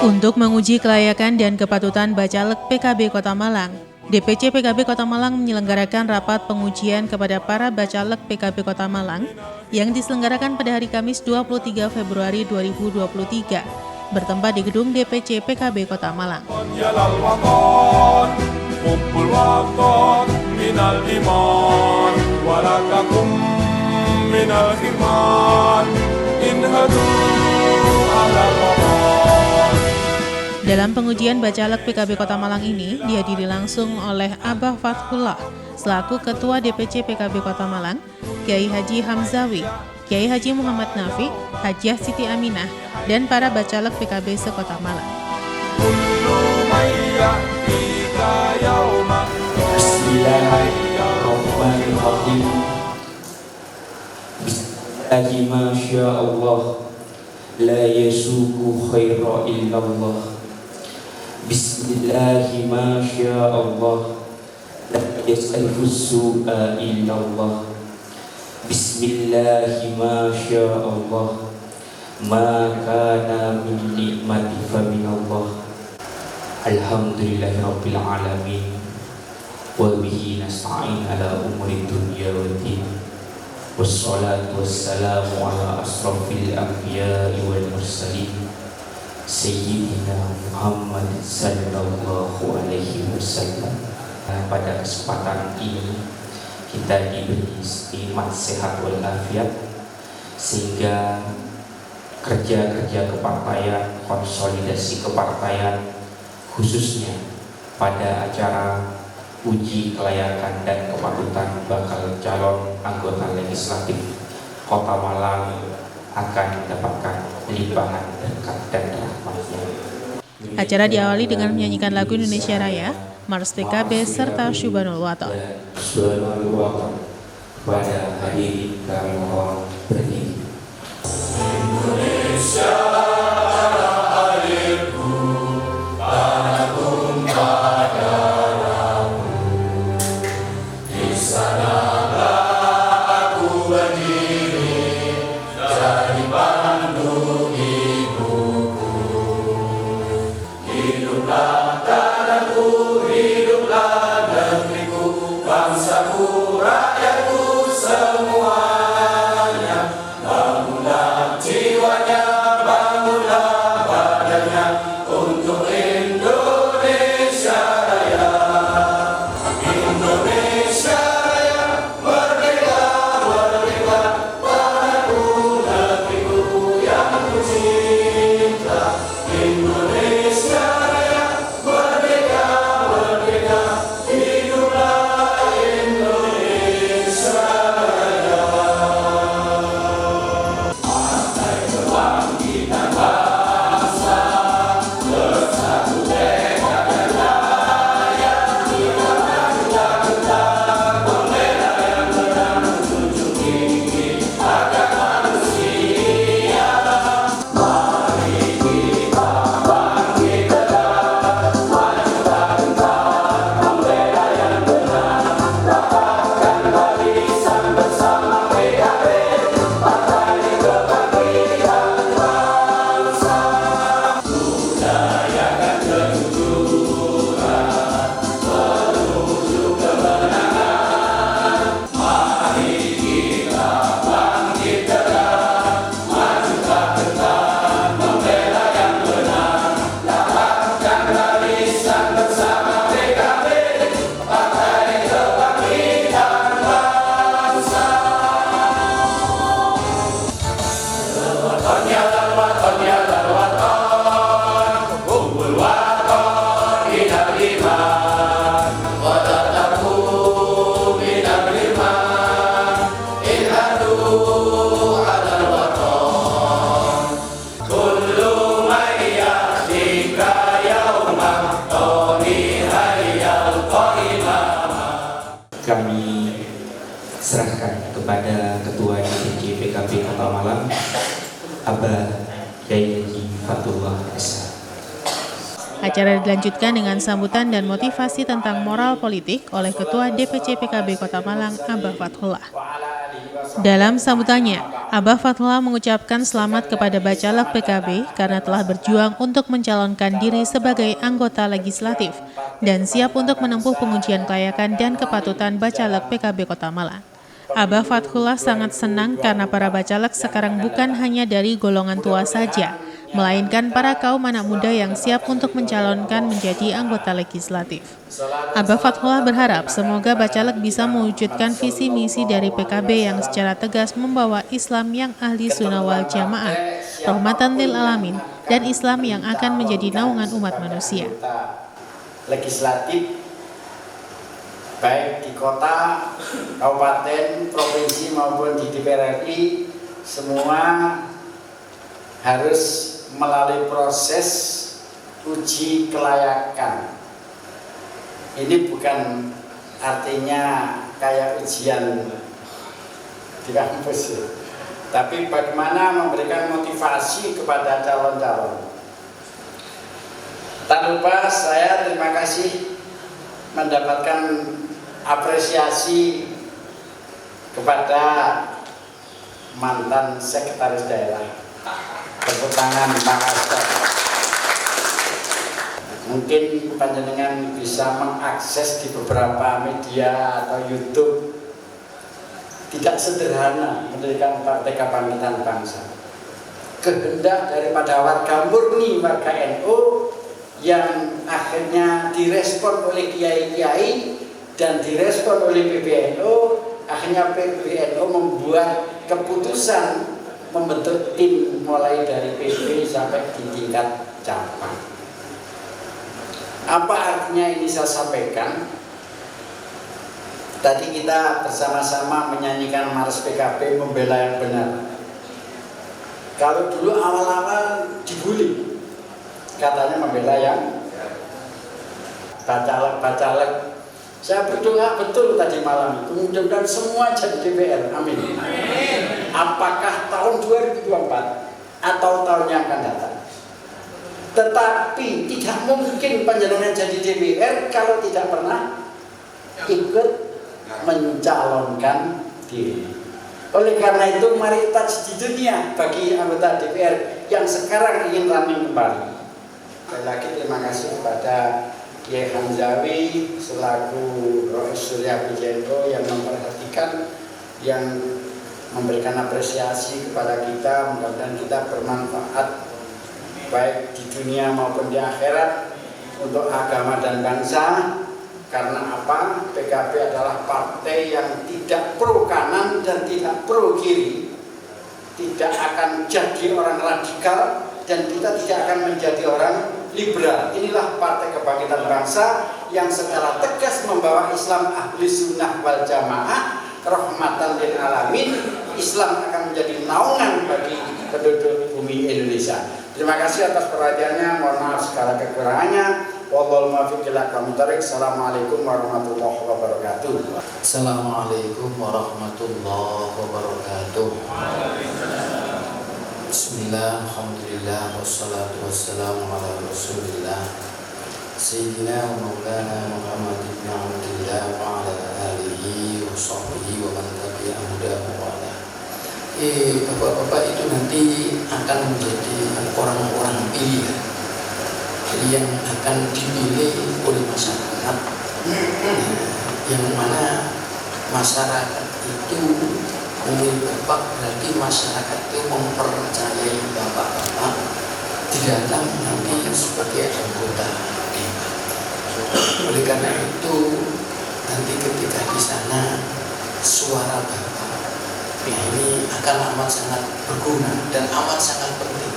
Untuk menguji kelayakan dan kepatutan Bacalek PKB Kota Malang, DPC PKB Kota Malang menyelenggarakan rapat pengujian kepada para Bacalek PKB Kota Malang yang diselenggarakan pada hari Kamis 23 Februari 2023 bertempat di gedung DPC PKB Kota Malang. Dalam pengujian Bacalek PKB Kota Malang ini dihadiri langsung oleh Abah Fathullah selaku Ketua DPC PKB Kota Malang, Kiai Haji Hamzawi, Kiai Haji Muhammad Nafi, Hajiah Siti Aminah, dan para Bacalek PKB se-Kota Malang. Bismillahirrahmanirrahim. Bismillahi masyaallah, la yasuku khaira illallah. Bismillahi masyaallah, la yas'alhu su'a illallah. Bismillahi masyaallah, ma kana min nikmati fa minallah. Alhamdulillahi rabbil alamin, wa bihi nasta'in ala umuri dunya waddin. Wassalatu wassalamu ala asrafil anbiya'i wal mursalin, Sayyidina Muhammad sallallahu alaihi wasallam. Pada kesempatan ini kita diberi nikmat sehat wal afiat sehingga kerja-kerja kepartaian, konsolidasi kepartaian, khususnya pada acara uji kelayakan dan kepatutan bakal calon anggota legislatif Kota Malang akan mendapatkan limpahan berkat dan rahmatnya. Acara diawali dengan menyanyikan lagu Indonesia Raya, Mars PKB, serta Syubhanul Waton. Syubhanul Waton. Pada hadirin kami mohon berdiri. Indonesia airku, tanahku padamu, di sanalah aku berdiri, jadi pandu ibuku. Hiduplah tanahku, hiduplah negeriku, bangsaku, rakyatku semuanya. Bangunlah jiwanya, bangunlah badannya untuk Indonesia Raya. Indonesia Raya, merdeka, merdeka, tanahku, negeriku yang ku cinta. Indonesia Raya, merdeka, merdeka, hiduplah Indonesia Raya. Partai Kebangkitan Bangsa, bersatu tekad dan daya, kita tegak bendera yang benar, menjunjung tinggi hak manusia. Mari kita bangkit tegak, majukan tentang bendera yang benar, rapatkan barisan bersama PKB, Partai Kebangkitan Bangsa. Budayakan kejujuran menuju kemenangan. Mari kita bangkit tegak, majukan tentang bendera yang benar, rapatkan barisan bersama PKB, Partai Kebangkitan Bangsa. Waton ya dan waton ya dan waton, kumpul waton tidak iman. Watataku tidak iman, inhadu adal waton. Kullu mayyatika yauma toni hayyal qaimah. Kami serahkan kepada Ketua DPC PKB Kota Malang, Abah Kiai Haji Fathullah SH. Acara dilanjutkan dengan sambutan dan motivasi tentang moral politik oleh Ketua DPC PKB Kota Malang, Abah Fathullah. Dalam sambutannya, Abah Fatullah mengucapkan selamat kepada Bacalek PKB karena telah berjuang untuk mencalonkan diri sebagai anggota legislatif dan siap untuk menempuh pengujian kelayakan dan kepatutan Bacalek PKB Kota Malang. Abah Fatullah sangat senang karena para bacalek sekarang bukan hanya dari golongan tua saja, melainkan para kaum anak muda yang siap untuk mencalonkan menjadi anggota legislatif. Abah Fatullah berharap semoga bacalek bisa mewujudkan visi misi dari PKB yang secara tegas membawa Islam yang ahli sunnah wal jamaah, rahmatan lil alamin, dan Islam yang akan menjadi naungan umat manusia. Legislatif baik di kota, kabupaten, provinsi maupun di DPR RI, semua harus melalui proses uji kelayakan. Ini bukan artinya kayak ujian di kampus, tapi bagaimana memberikan motivasi kepada calon-calon. Tak lupa saya terima kasih mendapatkan apresiasi kepada mantan sekretaris daerah. Tepuk tangan Pak Astor. Mungkin panjenengan bisa mengakses di beberapa media atau YouTube. Tidak sederhana mendirikan Partai Kebangkitan Bangsa. Kehendak daripada warga murni, warga NU yang akhirnya direspon oleh kiai-kiai dan direspon oleh PBNU, akhirnya PBNU membuat keputusan membentuk tim mulai dari PB sampai di tingkat cabang. Apa artinya ini saya sampaikan? Tadi kita bersama-sama menyanyikan Mars PKB membela yang benar. Kalau dulu awal-awal dibully, katanya membela yang bacalek. Saya berdoa betul tadi malam itu, mudah-mudahan semua jadi DPR, amin. Apakah tahun 2024 atau tahun yang akan datang. Tetapi tidak mungkin panjenengan jadi DPR kalau tidak pernah ikut mencalonkan diri. Oleh karena itu mari touch di dunia bagi anggota DPR yang sekarang ingin running kembali. Sekali lagi terima kasih kepada Kiai Hamzawi selaku Rois Surya Pujento yang memperhatikan, yang memberikan apresiasi kepada kita. Mudah-mudahan kita bermanfaat baik di dunia maupun di akhirat untuk agama dan bangsa. Karena apa? PKB adalah partai yang tidak pro kanan dan tidak pro kiri, tidak akan jadi orang radikal, dan kita tidak akan menjadi orang liberal. Inilah Partai Kebangkitan Bangsa yang secara tegas membawa Islam ahli sunnah wal jamaah, rahmatan lil alamin. Islam akan menjadi naungan bagi penduduk bumi Indonesia. Terima kasih atas perhatiannya. Mohon maaf segala kekurangannya. Wallahul muwaffiq ila aqwamit thoriq. Assalamualaikum warahmatullahi wabarakatuh. Assalamualaikum warahmatullahi wabarakatuh. Bismillah, alhamdulillah, wassalatu wassalamu ala rasulillah Sayyidina wa maulana Muhammad ibn Abdillah wa ala alihi wa sahbihi wa man tabi'ahu hudahu wa ala. Bapak-bapak itu nanti akan menjadi orang-orang pilihan, jadi yang akan dipilih oleh masyarakat, yang mana masyarakat itu memilih Bapak, berarti masyarakat itu mempercayai Bapak-bapak di dalam nanti sebagai anggota dewan. Oleh karena itu nanti ketika di sana suara Bapak ini akan amat sangat berguna dan amat sangat penting.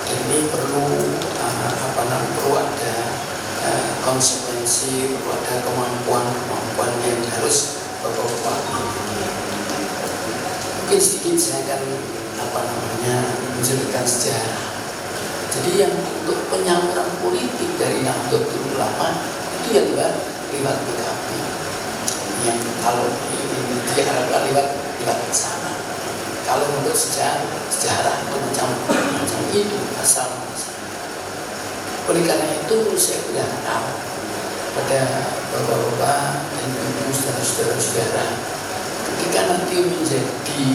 Ini perlu perlu ada konsekuensi, perlu ada kemampuan yang harus Bapak-bapak miliki. Mungkin sedikit saya akan menjelaskan sejarah. Jadi yang untuk penyaluran politik dari Nahdlatul Ulama itu yang lewat PKB. Yang kalau ini diharapkan lewat sana. Kalau untuk sejarah macam itu asal. Oleh karena itu saya berharap pada bapak-bapak dan ibu saudara-saudara, ketika nanti PKB menjadi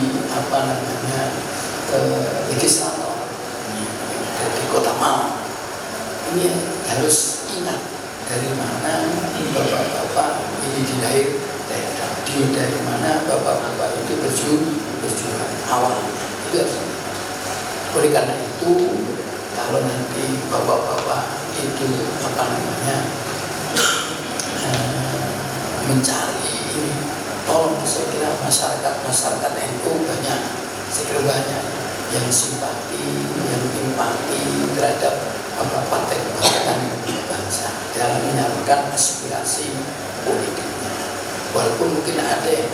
legislator di Kota Malang. Ini harus ingat dari mana bapak-bapak ini dilahir, dari mana bapak-bapak itu berjuang awal. Itu harus. Oleh karena itu, kalau nanti bapak-bapak itu mencari ini, tolong saya kira masyarakat NU banyak, saya kira banyak yang simpati, yang empati terhadap partai kebangkitan bangsa dalam menyalurkan aspirasi politiknya. Walaupun mungkin ada yang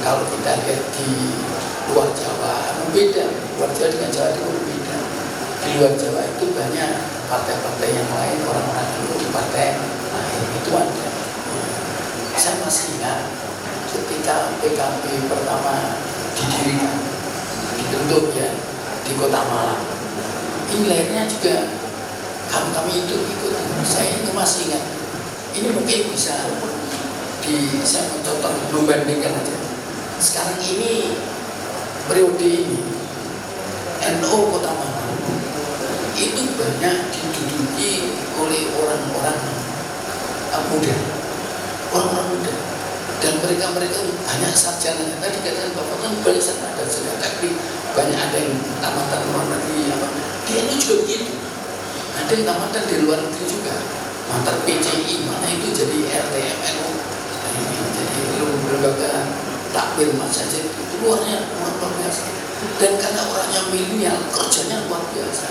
kalau kita lihat di luar Jawa beda, luar Jawa dengan Jawa itu berbeda. Di luar Jawa itu banyak partai-partai yang lain, orang-orang dulu di partai lain itu ada. Saya masih ingat ketika PKB pertama didirikan, dibentuk ya di Kota Malang. Ini lahirnya juga kami itu ikut. Saya itu masih ingat. Ini mungkin bisa saya mencontoh membandingkan aja. Sekarang ini periode ini NU Kota Malang itu banyak diduduki oleh orang-orang muda, dan mereka banyak sarjananya. Tadi katakan Bapak kan banyak sarjana dan sarjana teknik, banyak ada yang tamatan luar negeri di NU juga begitu. Ada yang tamatan di luar negeri juga, mantan PCI mana itu jadi RTMNU, jadi lembaga takbir saja itu luar biasa. Dan karena orangnya milenial, kerjanya luar biasa.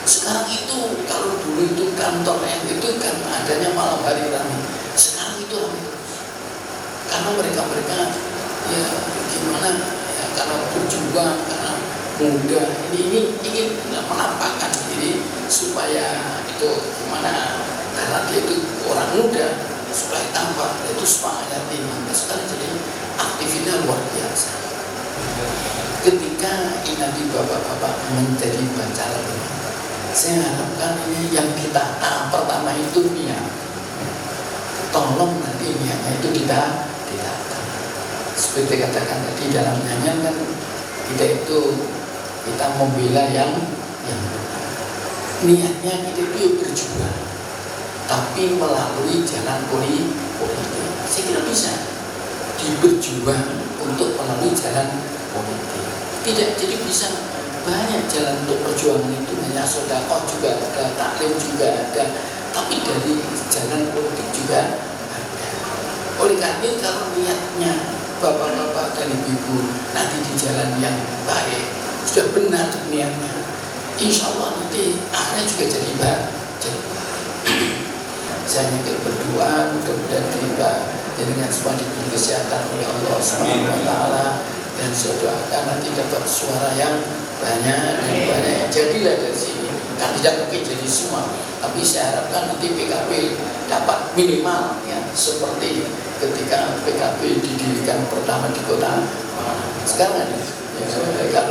Sekarang itu kalau dulu itu kantor NU itu kan adanya malam hari ramai. Sekarang itu ramai terus. Karena mereka ya gimana ya, karena berjuang, karena muda ini ingin menampakkan diri supaya itu gimana, karena dia itu orang muda supaya tampak itu semangatnya tinggi. Sekarang jadi aktifnya luar biasa. Ketika ini nanti bapak-bapak menjadi Bacalek, saya harapkan ini yang kita pertama itu niat. Tolong nanti niatnya itu kita seperti katakan tadi dalam nyanyian kan kita membela yang niatnya kita itu berjuang, tapi melalui jalan politik. Saya kira bisa berjuang untuk melalui jalan politik. Tidak, jadi bisa banyak jalan untuk perjuangan itu, hanya sedekah juga ada, taklim juga ada, tapi dari jalan politik juga ada. Oleh karena itu kalau niatnya bapak-bapak dan ibu-ibu nanti di jalan yang baik, sudah benar niatnya, insya Allah nanti akhirnya juga jadi baik. Saya ingin berdoa mudah-mudahan kita dengan semua diberi kesehatan oleh Allah SWT, dan saya doakan nanti dapat suara yang banyak dan banyak. Jadilah dari sini, kan tidak mungkin jadi semua, tapi saya harapkan nanti PKB dapat minimal ya seperti ketika PKB didirikan pertama di Kota Malang. Sekarang ya,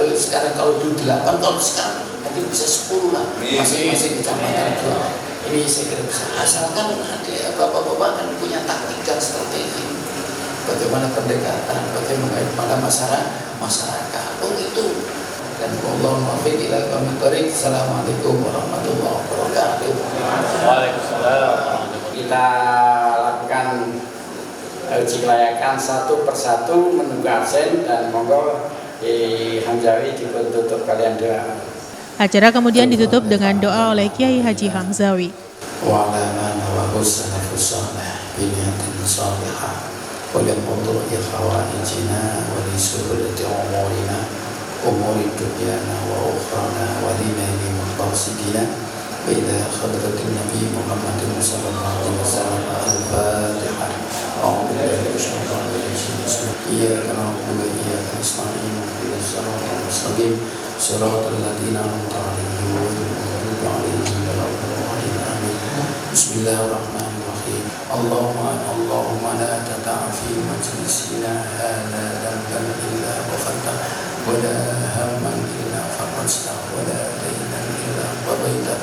kalau dulu 8, kalau sekarang mungkin bisa 10 lah, masing-masing kecamatan 2. Ini saya kira bisa, asalkan ada bapak-bapak kan punya taktik dan strategi bagaimana pendekatan, bagaimana masyarakat. Itu. Dan Allah muwaffiq ila aqwamit thoriq. Assalamualaikum warahmatullahi wabarakatuh. Waalaikumsalam. Kita lakukan uji kelayakan satu persatu menunggu absen, dan monggo Hamzawi ditutup kalian doa. Acara kemudian ditutup dengan doa oleh Kiai Haji Hamzawi. Wa ala man wa husna husna biniyatin salihah wa li qudri khawaijina wa li suhulati umuri dunyana wa ukhrana wa li naili maqasidina wa ila hadratin nabi Muhammadin sallallahu alaihi wasallam. Al-Fatihah. A'udzu billahi minasy syaithanir rajim. Iyyaka na'budu wa iyyaka nasta'in. Ihdinas siratal mustaqim. Shiratal ladzina an'amta 'alaihim ghairil maghdubi 'alaihim waladdallin. Amin. Bismillahirrahmanirrahim. Allahumma la tada'a fi majlisina hadza dhanban illa ghafarta wa la hamman illa farajta wa la daynan illa qadaita.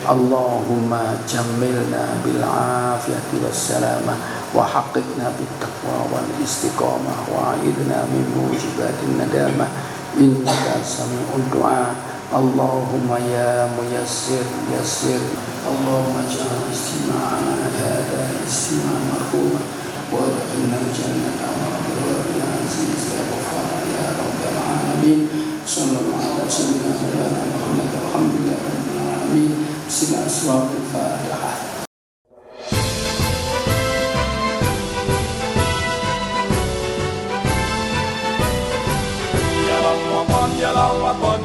Allahumma jammilna bil afiyati was salamah وحققنا بالتقوى والاستقامة وأعذنا من موجبات الندامة إنك سميع الدعاء اللهم يا ميسر يسر اللهم اجعل اجتماعنا هذا اجتماعا مرحوما وادخلنا الجنة وأبواب العزيز يا غفار يا رب العالمين صلى الله على سيدنا مولانا محمد والحمد لله رب العالمين بسم أسواق الفاتحة.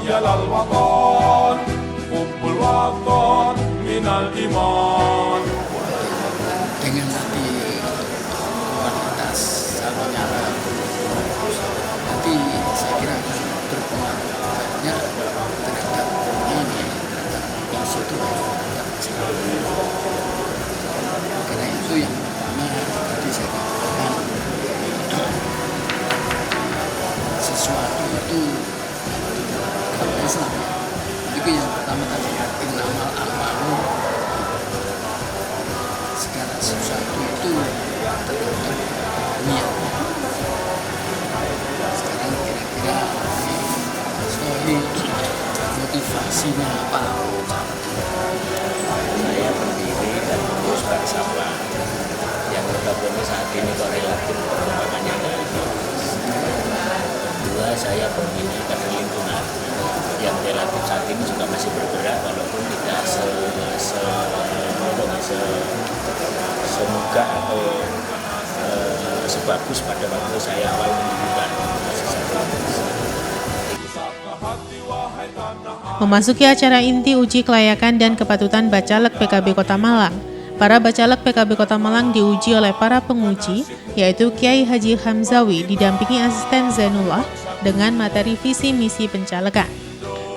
يا للوطن حب الوطن من الإيمان. Dengan tadi kualitas calonnya nanti saya kira berpengaruh banyak terhadap ini terhadap konstituen karena itu yang pertama tadi saya katakan sesuatu itu kalau Islam itu yang pertama tadi innamal a'malu segala sesuatu itu tergantung niat. Sekarang kira-kira story motivasinya apa? Saya berdiri dan terus bersama yang notabene saat ini kok relatif perkembangannya dua, saya berminat pada lingkungan yang relatif saat ini juga masih bergerak walaupun tidak semoga atau sebagus pada waktu saya awal menunjukkan. Memasuki acara inti uji kelayakan dan kepatutan Bacalek PKB Kota Malang, para Bacalek PKB Kota Malang diuji oleh para penguji, yaitu Kiai Haji Hamzawi didampingi asisten Zainullah dengan materi visi misi pencalekan.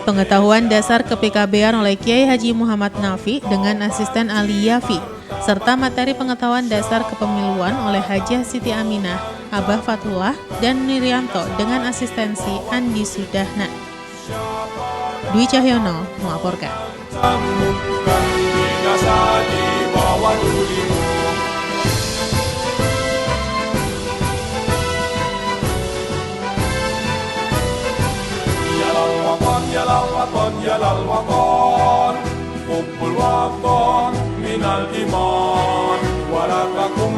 Pengetahuan dasar ke-PKB-an oleh Kiai Haji Muhammad Nafi dengan asisten Ali Yafi, serta materi pengetahuan dasar kepemiluan oleh Hajah Siti Aminah, Abah Fatullah, dan Nirianto dengan asistensi Andi Sudahna. Dwi Cahyono melaporkan. يا للوطن حب الوطن من الإيمان ولا تكن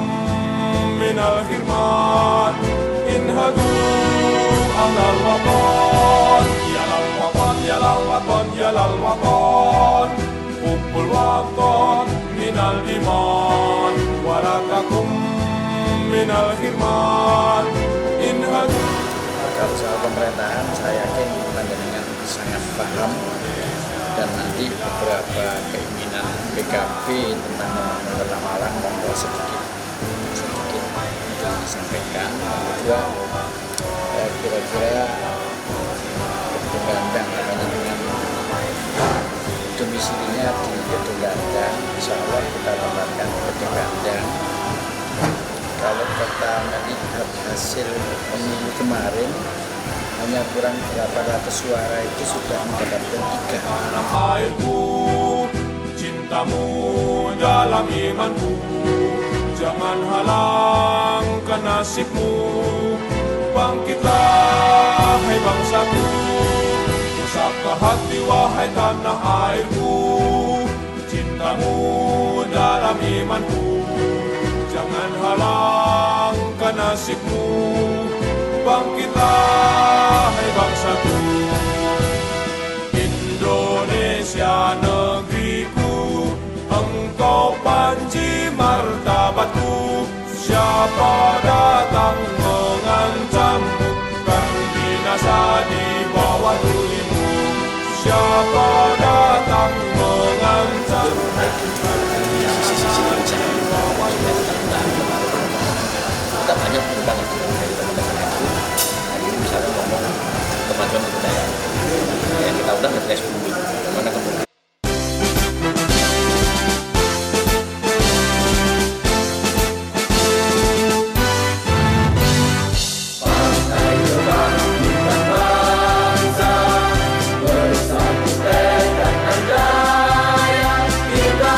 من الحرمان انهدوا على الوطن يا للوطن يا للوطن يا للوطن حب الوطن من الإيمان ولا تكن من الحرمان انهدوا. Kalau soal pemerintahan saya yakin panjenengan sangat paham dan nanti beberapa keinginan PKB tentang membangun Kota Malang monggo sedikit untuk disampaikan. Kedua, kira-kira Gedung dengan domisilinya di Gedung Gandang, insya Allah kita tempatkan Gedung Gandang. Kalau kita melihat hasil pemilu kemarin, hanya kurang 800 suara itu sudah mendapatkan 3. Airku, cintamu dalam imanku, jangan halangkan nasibmu. Bangkitlah hai bangsaku, usapkan hati wahai tanah airku, cintamu dalam imanku, jangan halangkan nasibmu. Bangkitlah hai bangsaku, Indonesia negeriku, engkau panji martabatku. Siapa datang mengancammu, kan binasa di bawah tulimu. Siapa datang mengancammu, kita banyak berbangun dari teman-teman itu. Hari ini misalnya ngomong kemajuan kebudayaan yang kita udah ngetes bumi, mana kemudian bersatu tekad dan daya kita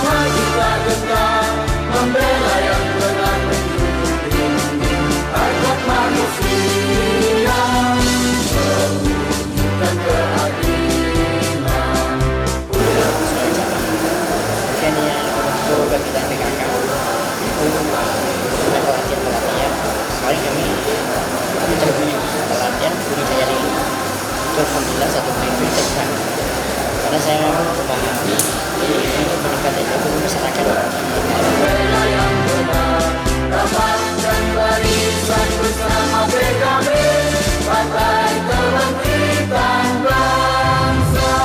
alhamdulillah satu minggu terbang. Karena saya memahami untuk meningkatkan ekonomi masyarakat. Rapatkan barisan bersama PKB, Partai Kebangkitan Bangsa.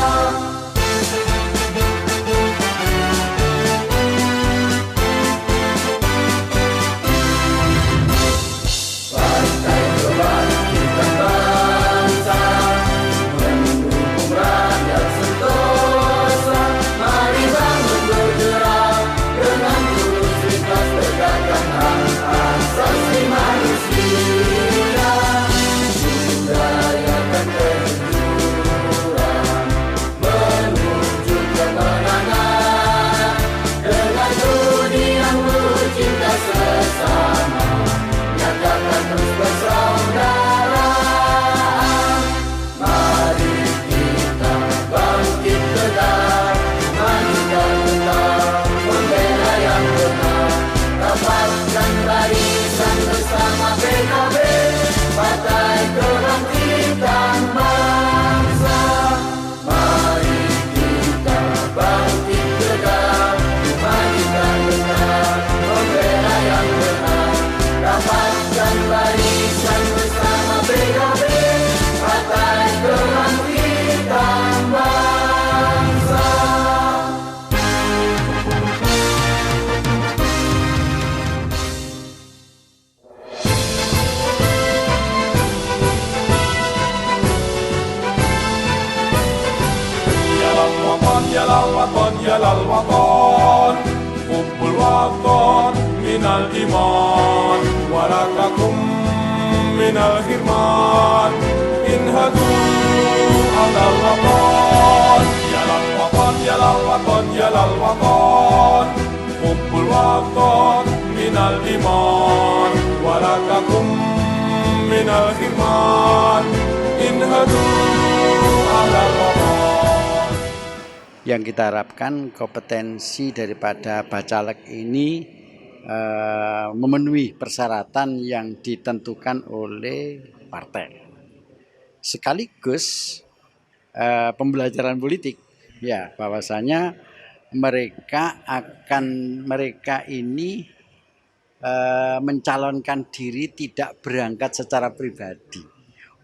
Partai Kebangkitan Bangsa mendukung rakyat sentosa. Mari bangun bergerak dengan tulus ikhlas tegakkan hak asasi manusia. Budayakan kejujuran menuju kemenangan dengan budi yang cinta sesama. Nyatakan terus persaudaraan. Mari kita bangkit tegak, majukan tetap membela yang benar. Rapatkan barisan bersama PKB, Partai Kebangkitan Bangsa. Mari kita bangkit tegak, majukan tetap membela yang benar. Rapatkan barisan bersama PKB, Partai Kebangkitan Bangsa. Yalal waton, yalal waton, hubbul waton minal iman, warakakum minal hirman, inhadu alal waton. Yalal waton, yalal waton, yalal waton, hubbul waton minal iman, warakakum minal hirman, inhadu alal waton. Yang kita harapkan kompetensi daripada bacalek ini memenuhi persyaratan yang ditentukan oleh partai. Sekaligus pembelajaran politik, ya, bahwasanya mereka ini mencalonkan diri tidak berangkat secara pribadi.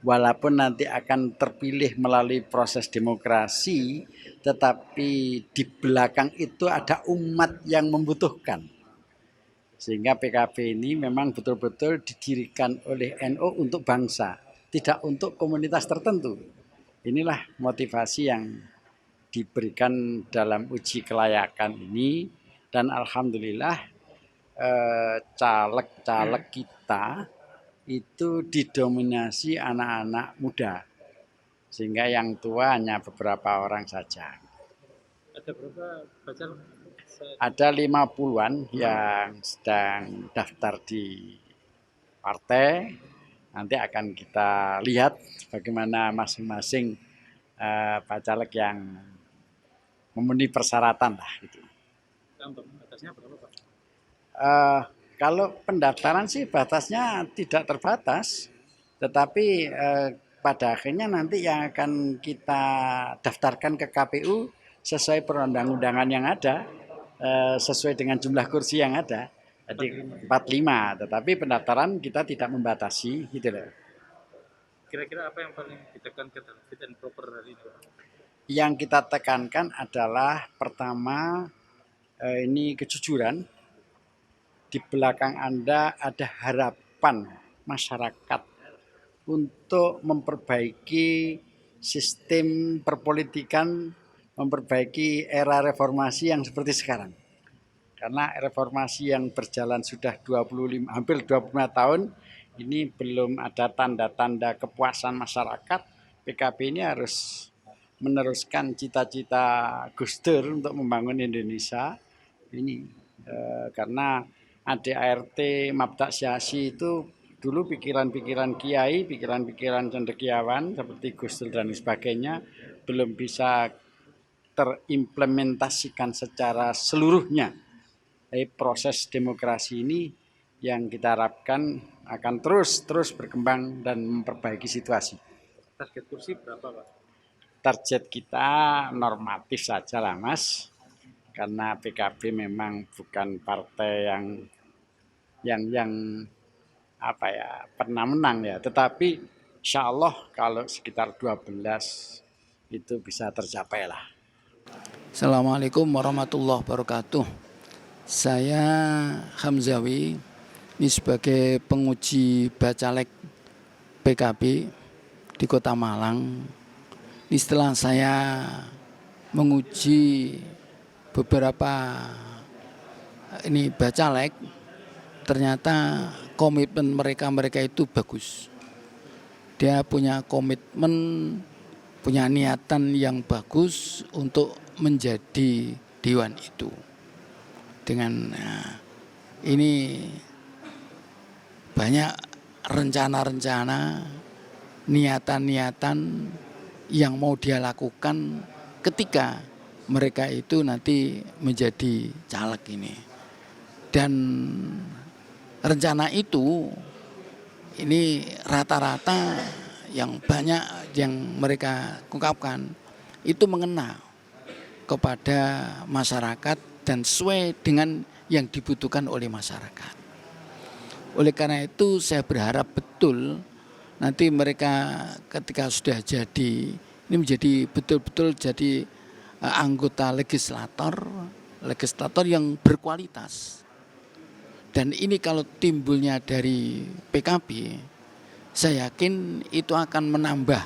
Walaupun nanti akan terpilih melalui proses demokrasi, tetapi di belakang itu ada umat yang membutuhkan. Sehingga PKB ini memang betul-betul didirikan oleh NU untuk bangsa, tidak untuk komunitas tertentu. Inilah motivasi yang diberikan dalam uji kelayakan ini, dan alhamdulillah caleg-caleg kita itu didominasi anak-anak muda, sehingga yang tua hanya beberapa orang saja. Ada berapa bacalek? Ada 50-an yang sedang daftar di partai. Nanti akan kita lihat bagaimana masing-masing bacalek yang memenuhi persyaratan lah gitu. Batasnya berapa, Pak? Kalau pendaftaran sih batasnya tidak terbatas, tetapi pada akhirnya nanti yang akan kita daftarkan ke KPU sesuai perundang-undangan yang ada, sesuai dengan jumlah kursi yang ada, jadi 45. Tetapi pendaftaran kita tidak membatasi, gitu loh. Kira-kira apa yang paling ditekankan dalam fit and proper hari ini? Yang kita tekankan adalah pertama ini kejujuran. Di belakang Anda ada harapan masyarakat untuk memperbaiki sistem perpolitikan, memperbaiki era reformasi yang seperti sekarang. Karena reformasi yang berjalan sudah hampir 25 tahun, ini belum ada tanda-tanda kepuasan masyarakat. PKB ini harus meneruskan cita-cita Gus Dur untuk membangun Indonesia. Ini karena ADART, Mabda' Syasi itu dulu pikiran-pikiran kiai, pikiran-pikiran cendekiawan seperti Gus Dur dan sebagainya belum bisa terimplementasikan secara seluruhnya. Proses demokrasi ini yang kita harapkan akan terus berkembang dan memperbaiki situasi. Target kursi berapa Pak? Target kita normatif saja lah Mas, karena PKB memang bukan partai yang apa ya pernah menang ya, tetapi insya Allah kalau sekitar 12 itu bisa tercapai lah. Assalamualaikum warahmatullahi wabarakatuh. Saya Hamzawi, ini sebagai penguji bacalek PKB di Kota Malang. Ini setelah saya menguji beberapa ini bacalek, ternyata komitmen mereka itu bagus. Dia punya komitmen, punya niatan yang bagus untuk menjadi dewan itu. Dengan ini banyak rencana-rencana, niatan-niatan yang mau dia lakukan ketika mereka itu nanti menjadi caleg ini. Dan rencana itu ini rata-rata yang banyak yang mereka ungkapkan itu mengena kepada masyarakat dan sesuai dengan yang dibutuhkan oleh masyarakat. Oleh karena itu saya berharap betul nanti mereka ketika sudah jadi ini menjadi betul-betul jadi anggota legislator yang berkualitas. Dan ini kalau timbulnya dari PKB, saya yakin itu akan menambah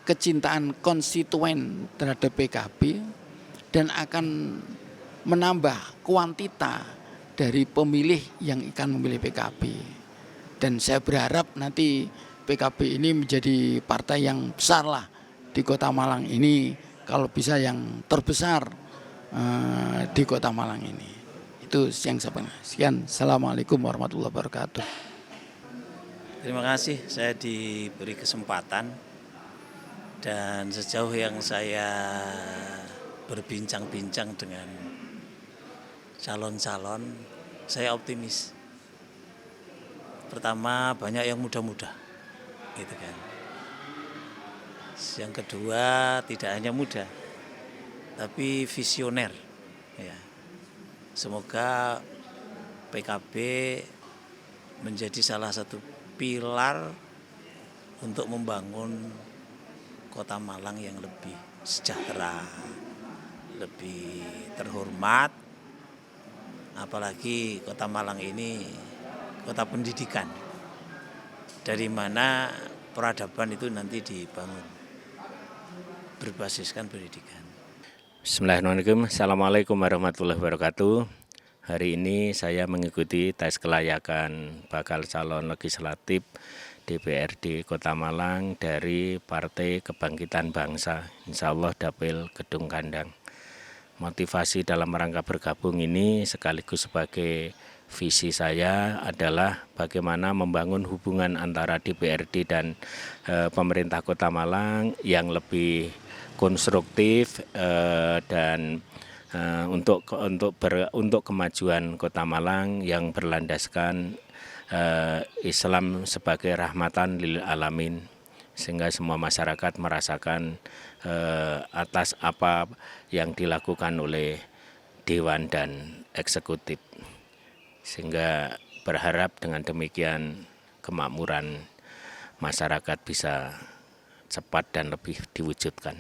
kecintaan konstituen terhadap PKB dan akan menambah kuantita dari pemilih yang akan memilih PKB. Dan saya berharap nanti PKB ini menjadi partai yang besar lah di Kota Malang ini, kalau bisa yang terbesar di Kota Malang ini. Itu yang saya pengen. Sekian, Assalamualaikum warahmatullahi wabarakatuh. Terima kasih saya diberi kesempatan, dan sejauh yang saya berbincang-bincang dengan calon-calon, saya optimis. Pertama, banyak yang muda-muda, gitu kan. Yang kedua, tidak hanya muda, tapi visioner. Ya. Semoga PKB menjadi salah satu pilar untuk membangun Kota Malang yang lebih sejahtera, lebih terhormat. Apalagi Kota Malang ini kota pendidikan, dari mana peradaban itu nanti dibangun berbasiskan pendidikan. Bismillahirrahmanirrahim. Assalamualaikum warahmatullahi wabarakatuh. Hari ini saya mengikuti tes kelayakan bakal calon legislatif DPRD Kota Malang dari Partai Kebangkitan Bangsa, insya Allah dapil Gedung Kandang. Motivasi dalam rangka bergabung ini sekaligus sebagai visi saya adalah bagaimana membangun hubungan antara DPRD dan pemerintah Kota Malang yang lebih konstruktif dan untuk kemajuan Kota Malang yang berlandaskan Islam sebagai rahmatan lil alamin, sehingga semua masyarakat merasakan atas apa yang dilakukan oleh dewan dan eksekutif, sehingga berharap dengan demikian kemakmuran masyarakat bisa cepat dan lebih diwujudkan.